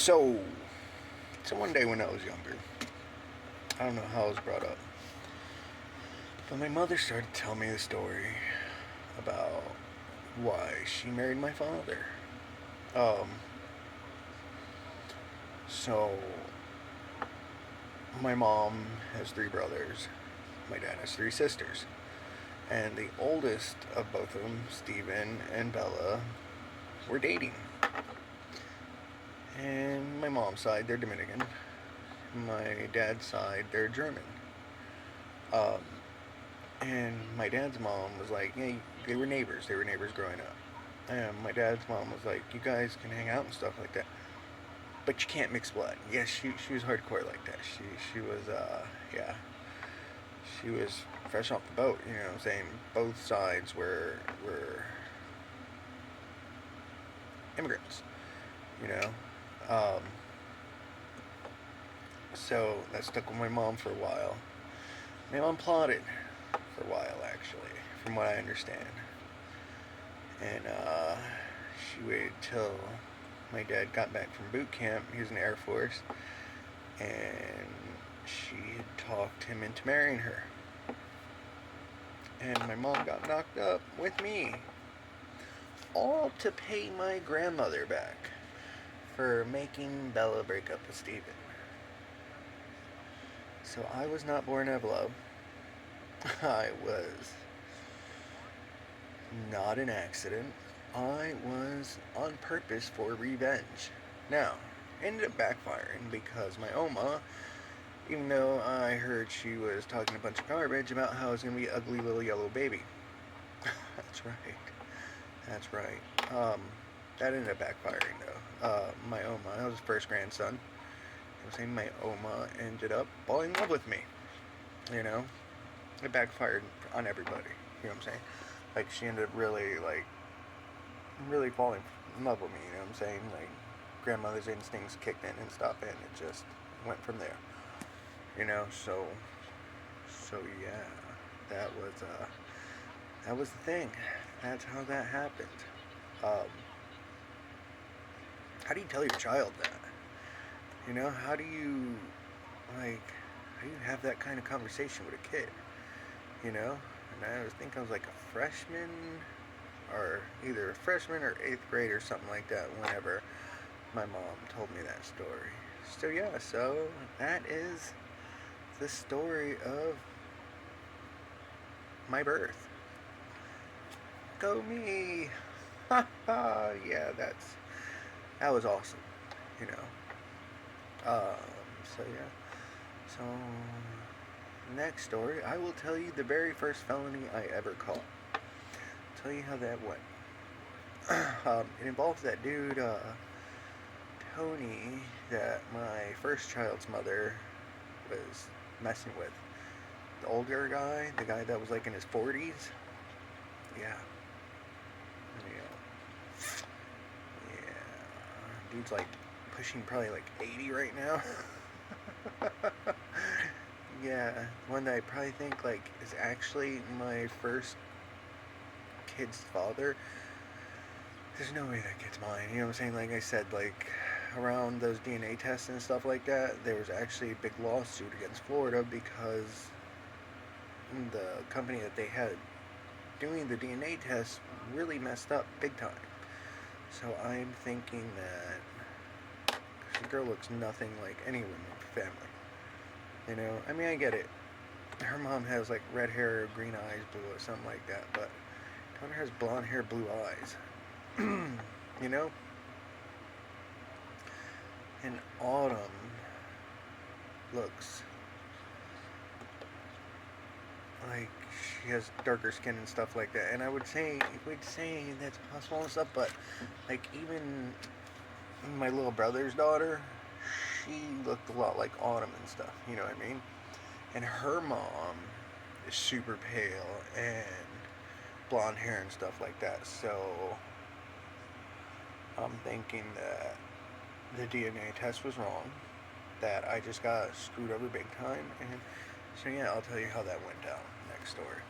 So, so one day when I was younger, I don't know how I was brought up, but my mother started to tell me the story about why she married my father. Um, so my mom has three brothers, my dad has three sisters, and the oldest of both of them, Stephen and Bella, were dating. And my mom's side, they're Dominican. My dad's side, they're German. Um, and my dad's mom was like, yeah, they were neighbors. They were neighbors growing up. And my dad's mom was like, you guys can hang out and stuff like that, but you can't mix blood. Yes, she was hardcore like that. She was yeah, she was fresh off the boat. You know what I'm saying? Both sides were immigrants. You know, um, so that stuck with my mom for a while. My mom plotted for a while, actually, from what I understand. And she waited till my dad got back from boot camp. He was in the Air Force, and she had talked him into marrying her. And my mom got knocked up with me, all to pay my grandmother back for making Bella break up with Steven. So I was not born out of love. I was not an accident. I was on purpose for revenge. Now, ended up backfiring because my Oma, even though I heard she was talking a bunch of garbage about how it's going to be an ugly little yellow baby. That's right. That's right. That ended up backfiring though. My Oma, I was his first grandson. I was saying my Oma ended up falling in love with me. You know? It backfired on everybody. You know what I'm saying? Like, she ended up really falling in love with me. You know what I'm saying? Like, grandmother's instincts kicked in and stuff, and it just went from there. You know, so yeah, that was the thing. That's how that happened. Um, how do you tell your child that? You know, like, how do you have that kind of conversation with a kid? You know, and I was like a freshman, or either a freshman or eighth grade or something like that. Whenever my mom told me that story. So yeah, so that is the story of my birth. Go me! Ha ha! Yeah, that was awesome. You know. So yeah. So next story, I will tell you the very first felony I ever caught. Tell you how that went. It involves that dude, Tony, that my first child's mother was messing with. The older guy, the guy that was like in his 40s. Yeah. Yeah. Dude's like pushing probably like 80 right now. Yeah. One that I probably think like is actually my first kid's father. There's no way that kid's mine. You know what I'm saying? Like I said, like around those DNA tests and stuff like that, there was actually a big lawsuit against Florida because the company that they had doing the DNA test really messed up big time. So I'm thinking that the girl looks nothing like anyone in the family. You know, I mean, I get it. Her mom has like red hair, green eyes, blue, or something like that, but daughter has blonde hair, blue eyes. You know? And Autumn looks like she has darker skin and stuff like that. And we'd say that's possible and stuff, but like even my little brother's daughter, she looked a lot like Autumn and stuff. You know what I mean? And her mom is super pale and blonde hair and stuff like that. So I'm thinking that the DNA test was wrong, that I just got screwed over big time, and so yeah, I'll tell you how that went down next story.